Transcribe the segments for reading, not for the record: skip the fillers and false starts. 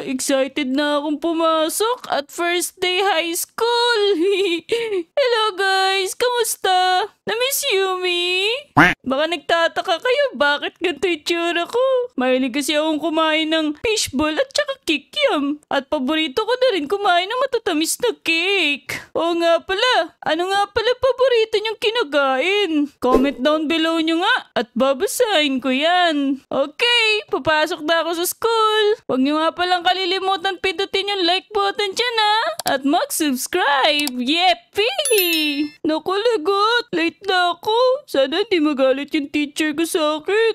Excited na akong pumasok at first day high school. Hello guys, kamusta? Na-miss Yumi? Baka nagtataka kayo bakit ganito yung tsura ko. Mahilig kasi akong kumain ng fishball at saka kikiam. At paborito ko na rin kumain ng matatamis na cake. Oo nga pala, ano nga pala paborito niyong kinagain? Comment down below nyo nga at babasahin ko yan. Okay, papasok na ako sa school. Huwag nyo nga palang kalilimutan pindutin yung like button dyan ha. At mag-subscribe. Yeppee! Naku lagot, late na ako. Sana hindi magalit yung teacher ko sa akin.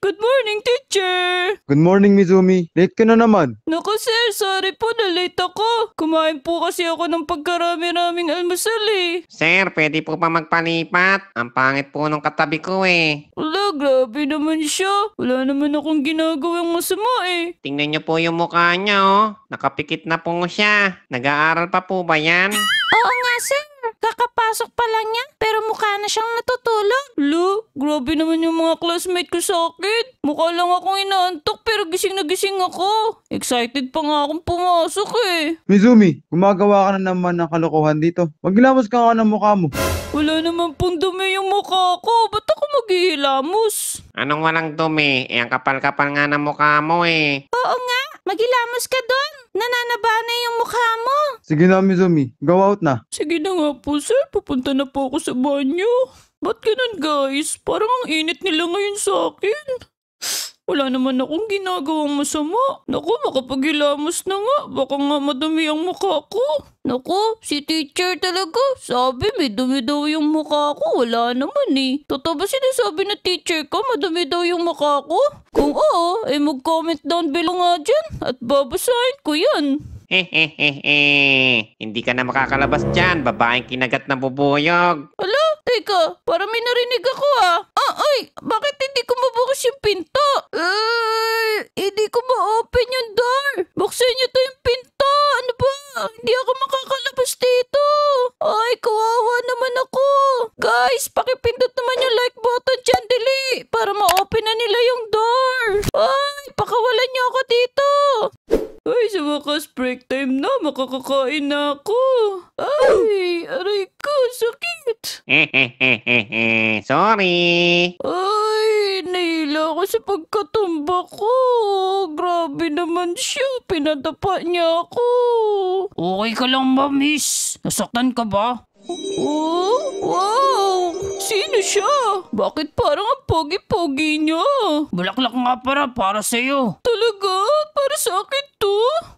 Good morning, teacher! Good morning, Mizumi. Late ka na naman. Naku sir, sorry po na late ako. Kumain po kasi ako ng pagkarami-raming almusal eh. Sir, pwede po pa magpalipat? Ang pangit po nung katabi ko eh. Wala, grabe naman siya. Wala naman akong ginagawang masama eh. Tingnan niyo po yung mukha niya oh. Nakapikit na po siya. Nag-aaral pa po ba yan? Oo nga sir, kakapasok pa lang niya pero mukha na siyang natutulog. Lo, grabe naman yung mga classmate ko sa akin. Mukha lang akong inaantok pero gising na gising ako. Excited pa nga akong pumasok eh. Mizumi, gumagawa ka na naman ng kalokohan dito. Maghilamos ka nga ng mukha mo. Wala naman pong dumi yung mukha ko. Ba't ako maghihilamos? Anong walang dumi? Eh, ang kapal-kapal nga ng mukha mo eh. Oo nga, maghilamos ka doon. Nananaba na yung mukha mo. Sige na, Mizumi. Go out na. Sige na nga po sir, pupunta na po ako sa banyo. Ba't ganun guys? Parang ang init nila ngayon sa akin. Wala naman akong ginagawang masama. Naku, makapaghilamos na nga. Baka nga madumi ang mukha ko. Naku, si teacher talaga. Sabi, may dumi daw yung mukha ko. Wala naman eh. Totoo ba sinasabi na teacher ko, madumi daw yung mukha ko? Kung oo, mag-comment down below nga dyan. At babasahin ko yan. Hehehehe. Hindi ka na makakalabas dyan. Babaeng kinagat na bubuyog. Ala, teka, parang may narinig ako ah. Ay, bakit hindi ko mabukas yung pinto? Hindi ko ma-open yung door. Buksan niyo to yung pinto. Ano ba? Hindi ako makakalabas dito. Ay, kawawa naman ako. Guys, pakipindot naman yung like button dyan, dali. Para ma-open na nila yung door. Ay, pakawalan niyo ako dito. Ay, sa wakas break time na. Makakakain na ako. Ay, aray ko, sakit. Hehehehe. Sorry. Ay, nahila ako sa pagkatumba ko. Grabe naman siya. Pinadapa niya ako. Okay ka lang ba, miss? Nasaktan ka ba? Oh, wow! Sino siya? Bakit parang ang pogi-pogi niya? Bulaklak nga para sa'yo. Talaga? Para sa akin to?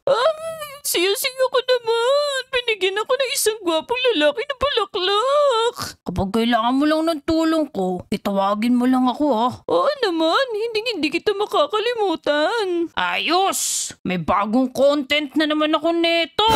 Ay, siya ko naman. Binigyan ako ng isang gwapong lalaki na bulaklak. Kapag kailangan mo lang ng tulong ko, itawagin mo lang ako ha. Oo naman, hindi kita makakalimutan. Ayos! May bagong content na naman ako neto.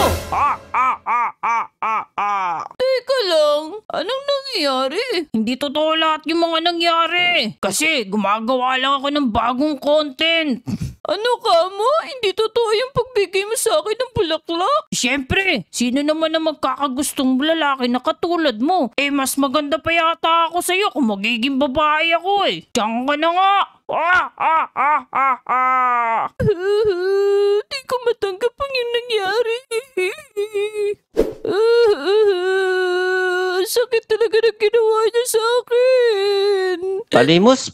Teka lang, anong nangyayari? Hindi totoo lahat yung mga nangyari. Kasi gumagawa lang ako ng bagong content. Ano ka mo? Hindi totoo yung pagbigay mo sa akin ng bulaklak? Siyempre, sino naman na magkakagustong lalaki na katulad mo? Eh, mas maganda pa yata ako sa'yo kung magiging babae ako eh. Diyan ka na nga! Di ko matanggap ang yung nangyari. Sakit talaga na ginawa niya sa akin. Palimos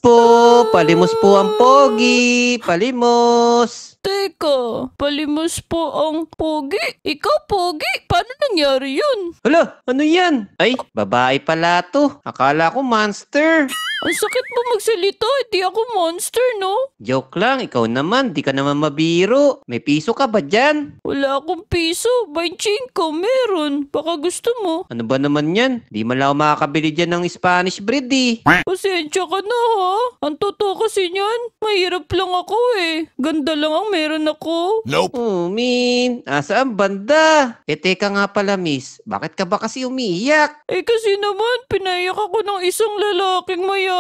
po ang pogi. Palimos. Teka, palimos po ang pogi. Ikaw pogi? Paano nangyari yun? Hala, ano yan? Ay, babae pala to. Akala ko monster. Ang sakit mo magsalita, hindi ako monster, no? Joke lang, ikaw naman. Di ka naman mabiro. May piso ka ba dyan? Wala akong piso. 25 meron. Baka gusto mo. Ano ba naman yan? Di man lang ako makakabili dyan ng Spanish breed eh. Pasensya ka na ha. Ang totoo kasi niyan, mahirap lang ako eh. Ganda lang ang meron ako. Oh, min. Asa ang banda? Eh, teka nga pala, miss. Bakit ka ba kasi umiiyak? Eh kasi naman, pinaiyak ako ng isang lalaking mayaman.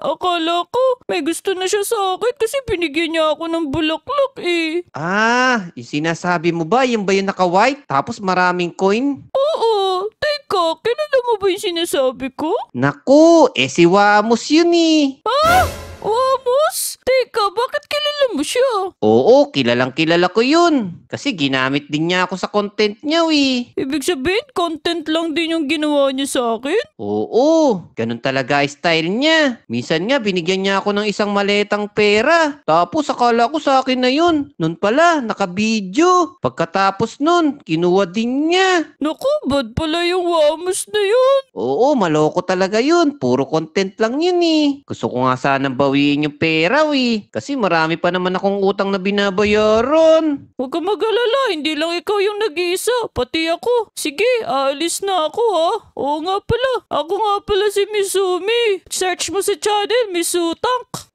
Akala ko, may gusto na siya sa akin kasi binigyan niya ako ng bulaklak eh. Ah, yung sinasabi mo ba? Yung ba yung naka-white? Tapos maraming coin? Oo, teka, kilala mo ba yung sinasabi ko? Naku, si Wamos yun eh. Ha? Wamos? Teka, bakit kilala mo siya. Oo, kilalang kilala ko yun. Kasi ginamit din niya ako sa content niya, Ibig sabihin, content lang din yung ginawa niya sa akin? Oo, ganun talaga style niya. Minsan nga binigyan niya ako ng isang maletang pera. Tapos akala ko sa akin na yun. Nun pala, naka-video. Pagkatapos nun, kinuha din niya. Naku, bad pala yung Wamos na yun. Oo, maloko talaga yun. Puro content lang yun Gusto ko nga sanang bawiin yung pera Kasi marami pa naman akong utang na binabayaran. Huwag ka mag-alala, hindi lang ikaw yung nag-iisa, pati ako. Sige, aalis na ako ha. Oo nga pala, ako nga pala si Misumi. Search mo sa channel, Misutank.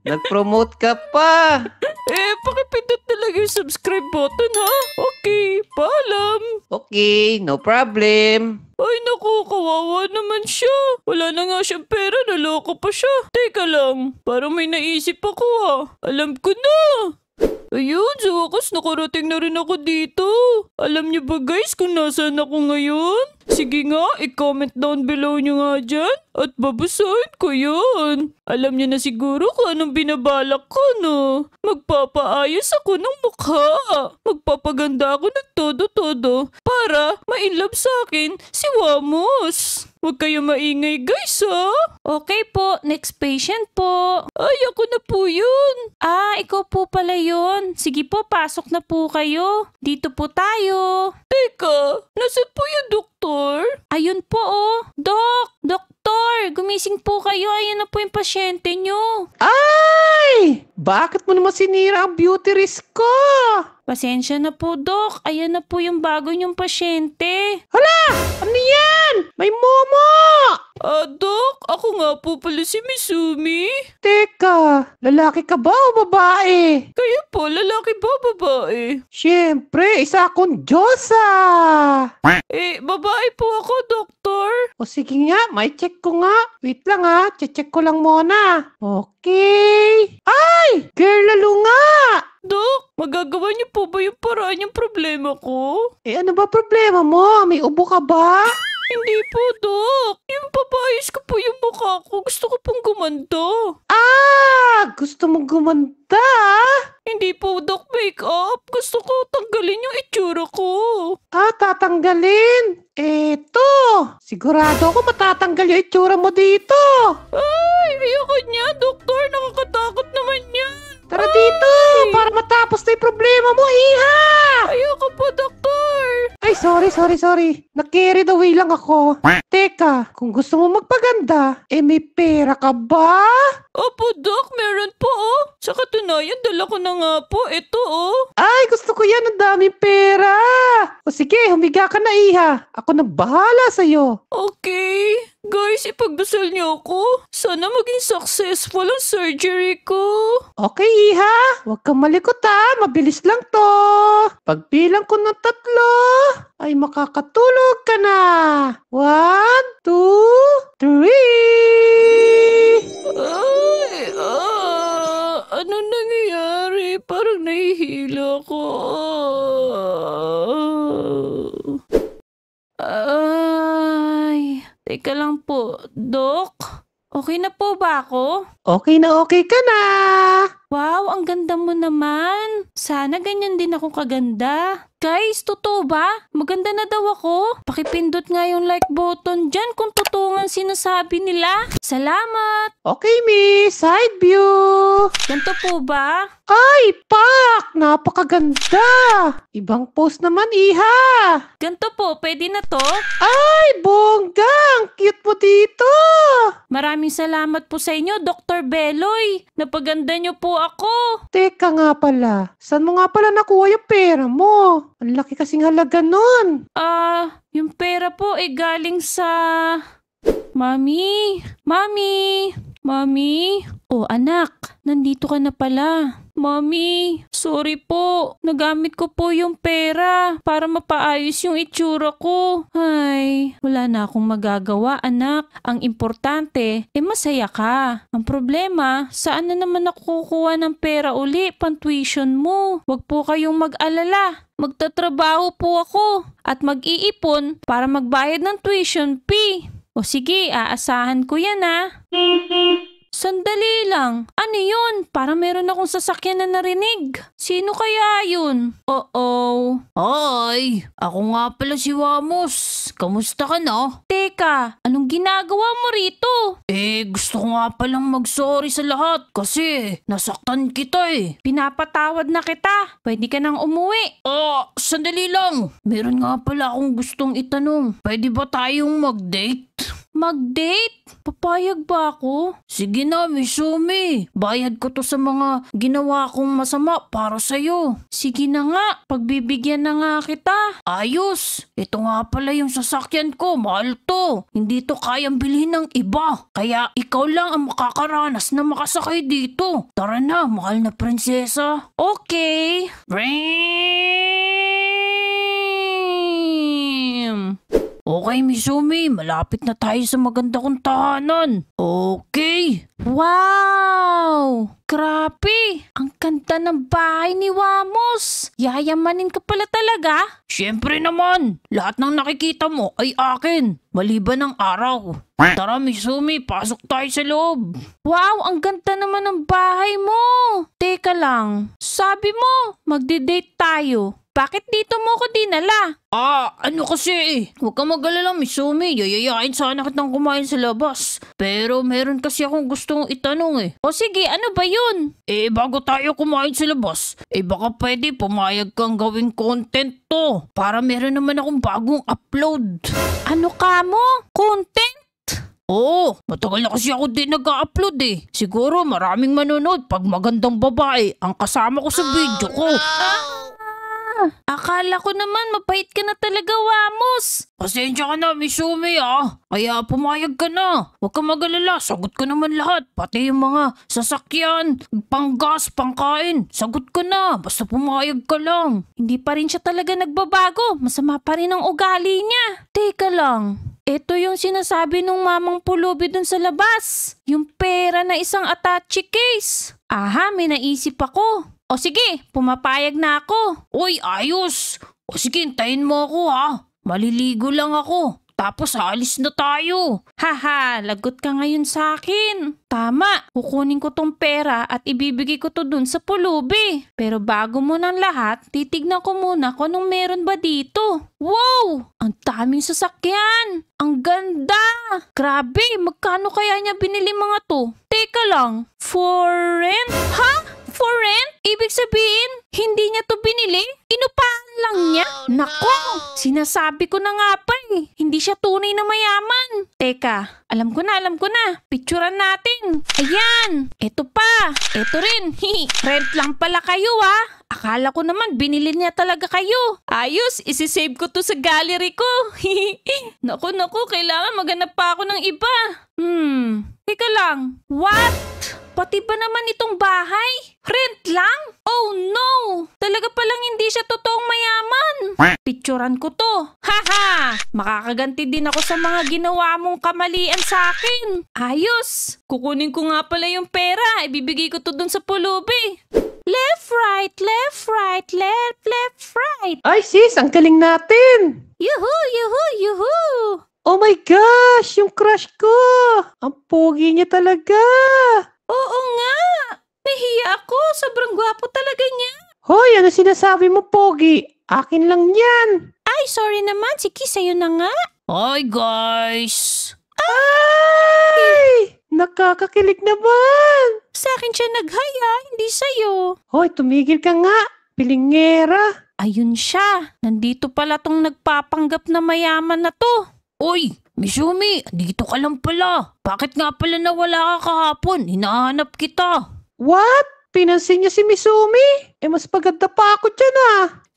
Nag-promote ka pa. Pakipindot na lang yung subscribe button ha. Okay, paalam. Okay, no problem. Ay naku, kawawa naman siya. Wala na nga siyang pera, naloko pa siya. Teka lang, parang may naisip ako Alam ko na. Ayun, sa wakas nakarating na rin ako dito. Alam niyo ba guys kung nasaan ako ngayon? Sige nga, i-comment down below niyo nga dyan at babasahin ko yun. Alam niyo na siguro kung anong binabalak ko, no? Magpapaayos ako ng mukha. Magpapaganda ako ng todo-todo para ma-inlove sa akin si Wamos. Huwag kayo maingay guys Okay po, next patient po. Ay, ako na po yun. Ikaw po pala yun. Sige po, pasok na po kayo. Dito po tayo. Teka, nasaan po yung doktor? Ayun po Doktor, gumising po kayo. Ayun na po yung pasyente nyo. Ay! Bakit mo naman sinira ang beauty risk ko? Pasensya na po, Dok. Ayan na po yung bago niyong pasyente. Hala! Ano yan? May momo! Dok, ako nga po pala si Misumi. Teka, lalaki ka ba o babae? Kayo po, lalaki ba babae? Siyempre, isa akong Diyosa! Babae po ako, Doktor. O sige nga, may check ko nga. Wait lang check ko lang muna. Okay. Ay! Girl, lalo nga! Dok, magagawa niyo po ba yung paraan yung problema ko? Ano ba problema mo? May ubo ka ba? Hindi po, Dok. Yung papayos ko po yung mukha ko. Gusto ko pong gumanda. Gusto mo gumanda? Hindi po, Dok, make-up. Gusto ko tanggalin yung itsura ko. Tatanggalin? Eto, sigurado ako matatanggal yung itsura mo dito. Ay, ayoko niya, Doktor. Nakakatakot naman yan. Tara dito, para matapos na yung problema mo, iha! Ayoko po, Doktor. Ay, sorry. Na-carried away lang ako. Teka, kung gusto mo magpaganda, may pera ka ba? Opo, Dok, meron po Sa katunayan, dala ko na nga po. Ito Ay, gusto ko yan. Ang daming pera. O sige, humiga ka na, iha. Ako na bahala sa'yo. Okay. Guys, ipagdasal niyo ako. Sana maging successful ang surgery ko. Okay, iha. Huwag kang malikot Mabilis lang to. Pagbilang ko ng 3, ay makakatulog ka na. 1, 2, 3. Ay, anong nangyayari? Parang nahihilo ko. Ay, teka lang po. Dok, okay na po ba ako? Okay na okay ka na. Wow, ang ganda mo naman. Sana ganyan din ako kaganda. Guys, totoo ba? Maganda na daw ako. Pakipindot nga yung like button dyan kung totoo nga sinasabi nila. Salamat! Okay, miss. Side view. Ganto po ba? Ay, pak! Napakaganda. Ibang post naman, iha. Ganto po, pwede na to? Ay, bongga. Ang cute mo dito. Maraming salamat po sa inyo, Dr. Beloy. Napaganda niyo po ako. Teka nga pala. Saan mo nga pala nakuha yung pera mo? Ang laki kasing halaga nun. Yung pera po ay galing sa... Mami? Oh, anak, nandito ka na pala. Mami, sorry po. Nagamit ko po yung pera para mapaayos yung itsura ko. Ay, wala na akong magagawa, anak. Ang importante, masaya ka. Ang problema, saan na naman ako kukuha ng pera uli pang-tuition mo? Huwag po kayong mag-alala. Magtatrabaho po ako at mag-iipon para magbayad ng tuition fee. O sige, aasahan ko yan Sandali lang. Ano yun? Parang meron akong sasakyan na narinig. Sino kaya yun? Uh-oh. Ay, ako nga pala si Wamos. Kamusta ka na? Teka, anong ginagawa mo rito? Gusto ko nga palang mag-sorry sa lahat kasi nasaktan kita Pinapatawad na kita. Pwede ka nang umuwi. Sandali lang. Meron nga pala akong gustong itanong. Pwede ba tayong mag-date? Mag-date? Papayag ba ako? Sige na, Misumi. Bayad ko to sa mga ginawa kong masama para sa'yo. Sige na nga, pagbibigyan na nga kita. Ayos. Ito nga pala yung sasakyan ko. Mahal to. Hindi to kayang bilhin ng iba. Kaya ikaw lang ang makakaranas na makasakay dito. Tara na, mahal na prinsesa. Okay. Okay, Misumi. Malapit na tayo sa maganda kong tahanan. Okay. Wow! Grabe! Ang ganda ng bahay ni Wamos. Yayamanin ka pala talaga? Siyempre naman. Lahat ng nakikita mo ay akin. Maliban ng araw. Tara, Misumi. Pasok tayo sa loob. Wow! Ang ganda naman ng bahay mo. Teka lang. Sabi mo, magde-date tayo. Bakit dito mo ko dinala? Ano kasi Huwag kang mag-alala, Misumi. Yayayain sana kitang kumain sa labas. Pero meron kasi akong gustong itanong O sige, ano ba yun? Bago tayo kumain sa labas, baka pwede pumayag kang gawing content to. Para meron naman akong bagong upload. Ano ka mo? Content? Oo, matagal na kasi ako din nag-upload Siguro maraming manonood pag magandang babae ang kasama ko sa video ko. Akala ko naman mabait ka na talaga, Wamos. Pasensya ka na, Misumi Kaya pumayag ka na. Huwag kang mag-alala, sagot ko naman lahat. Pati yung mga sasakyan, panggas, pangkain. Sagot ko na, basta pumayag ka lang. Hindi pa rin siya talaga nagbabago. Masama pa rin ang ugali niya. Teka lang. Ito yung sinasabi nung mamang pulubi dun sa labas. Yung pera na isang attache case. Aha, may naisip ako. O sige, pumapayag na ako. Uy, ayos. O sige, hintayin mo ako Maliligo lang ako. Tapos alis na tayo. Haha, lagot ka ngayon sa akin. Tama, kukunin ko tong pera at ibibigay ko to dun sa pulubi. Pero bago mo ng lahat, titignan ko muna kung anong meron ba dito. Wow! Ang daming sasakyan! Ang ganda! Grabe, magkano kaya niya binili mga to? Teka lang, for rent? Ha? For rent? Ibig sabihin, hindi niya to binili? Inupahan lang niya? Nako! Sinasabi ko na nga pa hindi siya tunay na mayaman. Teka, alam ko na. Picturean natin. Ayan! Eto pa! Eto rin. Rent lang pala kayo Akala ko naman binili niya talaga kayo. Ayos, isisave ko to sa gallery ko. Naku, kailangan maghanap pa ako ng iba. Teka lang. What? Pati ba naman itong bahay? Rent lang? Oh no! Talaga palang hindi siya totoong mayaman. Picturean ko to. Haha! Makakaganti din ako sa mga ginawa mong kamalian sa akin. Ayos! Kukunin ko nga pala yung pera. Ibibigay ko to dun sa pulubi. Left, right, left, right, left, right. Ay sis, ang galing natin! Yuhu! Oh my gosh! Yung crush ko! Ang pogi niya talaga! Oo nga! Nahiya ako. Sobrang gwapo talaga niya. Hoy, ano sinasabi mo, pogi? Akin lang yan! Ay, sorry naman. Sige, sa'yo na nga. Hi, guys! Ay! Nakakakilig naman! Sa akin siya nag-hi hindi sa'yo. Hoy, tumigil ka nga! Pilingera! Ayun siya. Nandito pala tong nagpapanggap na mayaman na to. Uy! Misumi, dito ka lang pala. Bakit nga pala nawala ka kahapon? Hinahanap kita. What? Pinansin niya si Misumi? Mas paganda pa ako dyan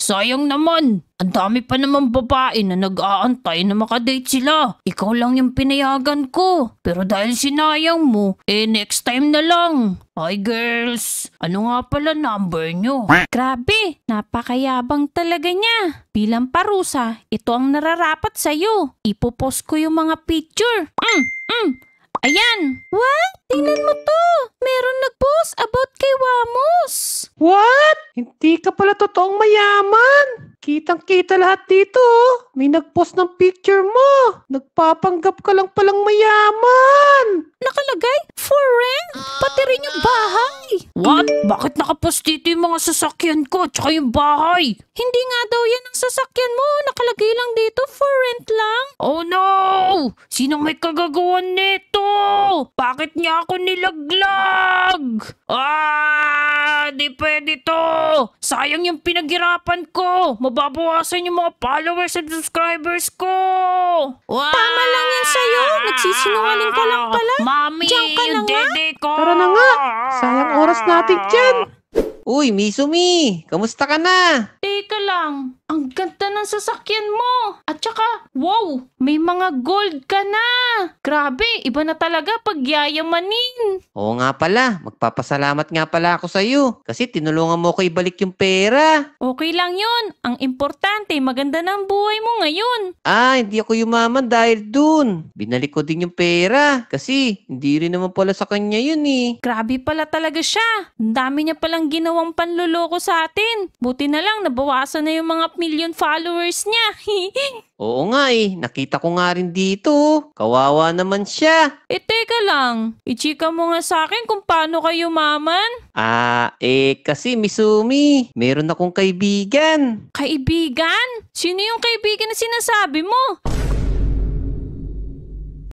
Sayang naman. Ang dami pa naman babae na nag-aantay na makadate sila. Ikaw lang yung pinayagan ko. Pero dahil sinayang mo, next time na lang. Hi girls, ano nga pala number nyo? Grabe, napakayabang talaga niya. Bilang parusa, ito ang nararapat sa'yo. Ipopost ko yung mga picture. Ayan! What? Tingnan mo to! Meron nag-post about kay Wamos! What? Hindi ka pala totoong mayaman! Kitang-kita lahat dito. May nag-post ng picture mo. Nagpapanggap ka lang palang mayaman. Nakalagay, for rent. Pati rin yung bahay. What? Bakit nakapost dito yung mga sasakyan ko tsaka yung bahay? Hindi nga daw yan ang sasakyan mo. Nakalagay lang dito, for rent lang. Oh no! Sino may kagagawan nito? Bakit niya ako nilaglag? Di pwede to. Sayang yung pinaghirapan ko. Mababawasan yung mga followers at subscribers ko. Tama lang yan sa'yo. Nagsisinungaling ka lang pala. Mami, diyan ka na nga. Tara na nga. Sayang oras natin dyan. Uy, Misumi! Kamusta ka na? Teka lang, ang ganda ng sasakyan mo. At saka, wow, may mga gold ka na. Grabe, iba na talaga pag yayamanin. Oo nga pala, magpapasalamat nga pala ako sa'yo. Kasi tinulungan mo ko ibalik yung pera. Okay lang yun. Ang importante, maganda ng buhay mo ngayon. Hindi ako yumaman dahil dun. Binalik ko din yung pera. Kasi hindi rin naman pala sa kanya yun eh. Grabe pala talaga siya. Ang dami niya palang ginawang panluloko sa atin. Buti na lang, nabawasan na yung mga million followers niya. Oo nga eh, nakita ko nga rin dito. Kawawa naman siya. Teka lang. Ichika mo nga sa akin kung paano kayo yumaman. Kasi Misumi, meron akong kaibigan. Kaibigan? Sino yung kaibigan na sinasabi mo?